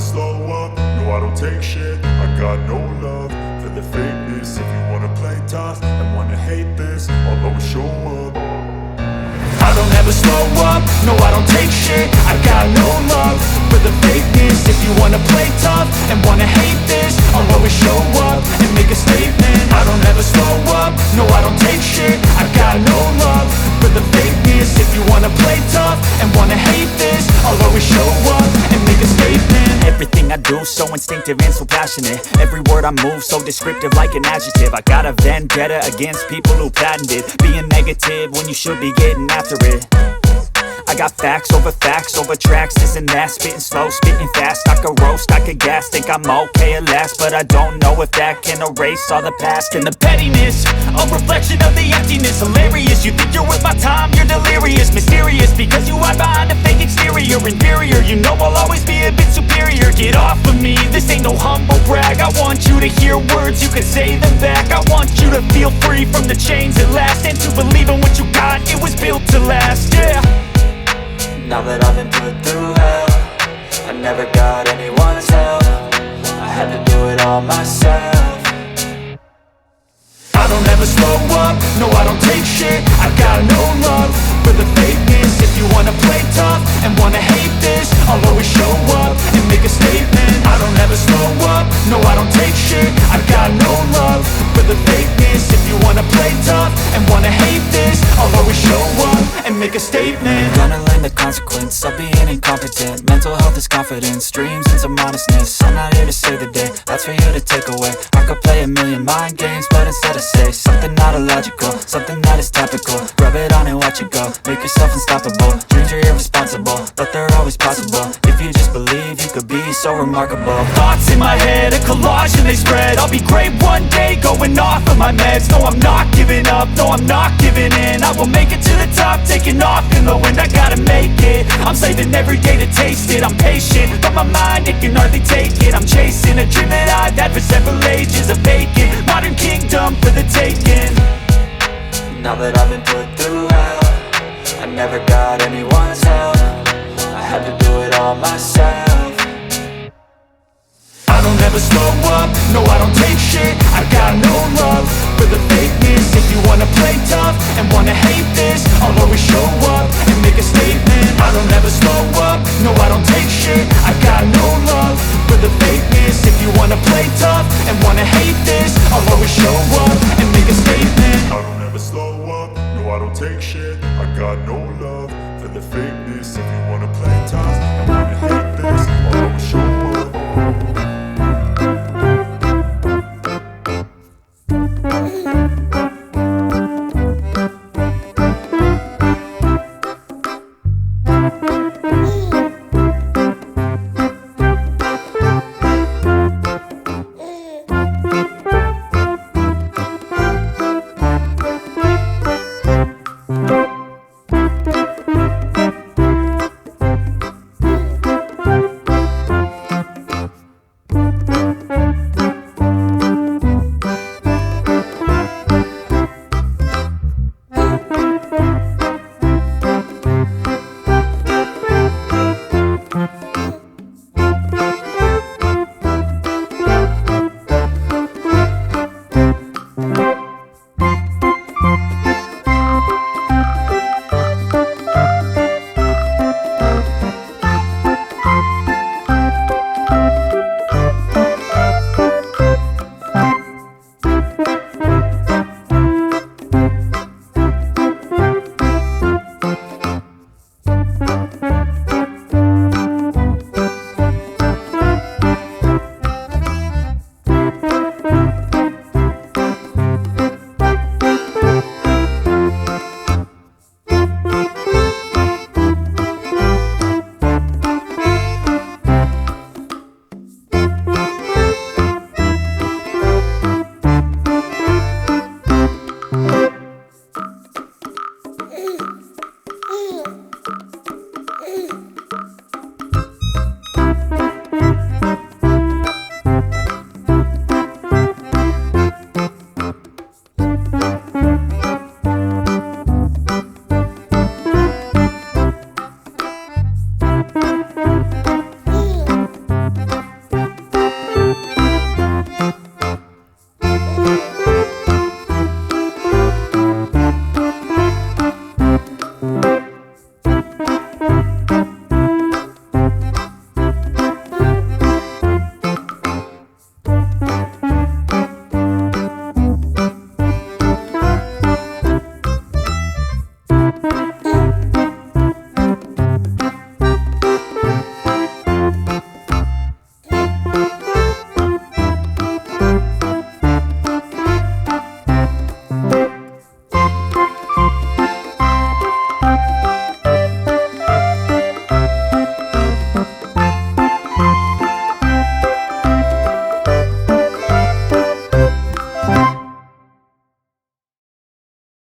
slow up, no I don't take shit. I got no love for the fakeness. If you wanna play tough and wanna hate this, I'll always show up. I don't ever slow up, no I don't take shit. I got no love for the fakeness. If you wanna play tough and wanna hate this, I'll always show up and make a statement. I don't ever slow up, no I don't take shit. I got no love for the fakeness. If you wanna play tough and wanna hate this, I'll always show up and make a statement. Everything I do so instinctive and so passionate. Every word I move so descriptive like an adjective. I got a vendetta against people who patented being negative when you should be getting after it. I got facts over tracks, this and that. Spitting slow, spitting fast, I could roast, I could gas. Think I'm okay at last, but I don't know if that can erase all the past. And the pettiness, a reflection of the emptiness. Hilarious, you think you're worth my time, you're delirious. Mysterious, because you hide behind a fake exterior. Inferior, you know I'll always be a bit superior. Get off of me, this ain't no humble brag. I want you to hear words, you can say them back. I want you to feel free from the chains at last, and to believe in what you got, it was built to last, yeah. Now that I've been put through hell, I never got anyone's help. I had to do it all myself. I don't ever slow up, no I don't take shit. I got no love for the fakeness. If you wanna play tough and wanna hate this, I'll always show up and make a statement. I don't ever slow up, no I don't take shit. I got no love for the fakeness. If you wanna play tough and wanna hate this, I'll always show up and make a statement. Gonna learn the consequence of being incompetent. Mental health is confidence, dreams and some honestness. I'm not here to save the day, that's for you to take away. I could play a million mind games, but instead I say something not illogical, something that is topical. Rub it on and watch it go, make yourself unstoppable. Dreams are irresponsible, but they're always possible. If you just believe, you could be so remarkable. Thoughts in my head, a collage and they spread. I'll be great one day, going off of my meds. No, I'm not giving up, no, I'm not giving in. I will make it to the top, taking off in the wind. I gotta make it, I'm saving every day to taste it. I'm patient, but my mind, it can hardly take it. I'm chasing a dream that I've had for several ages. A vacant, modern kingdom for the taking. Now that I've been put through hell, I never got anyone's help. I had to do it all myself. I don't ever slow up, no I don't take shit. I got no love for the fakeness. If you wanna play tough and wanna hate this, I'll always show up and make a statement. I don't ever slow up, no I don't take shit. I got no love for the fakeness. If you wanna play tough and wanna hate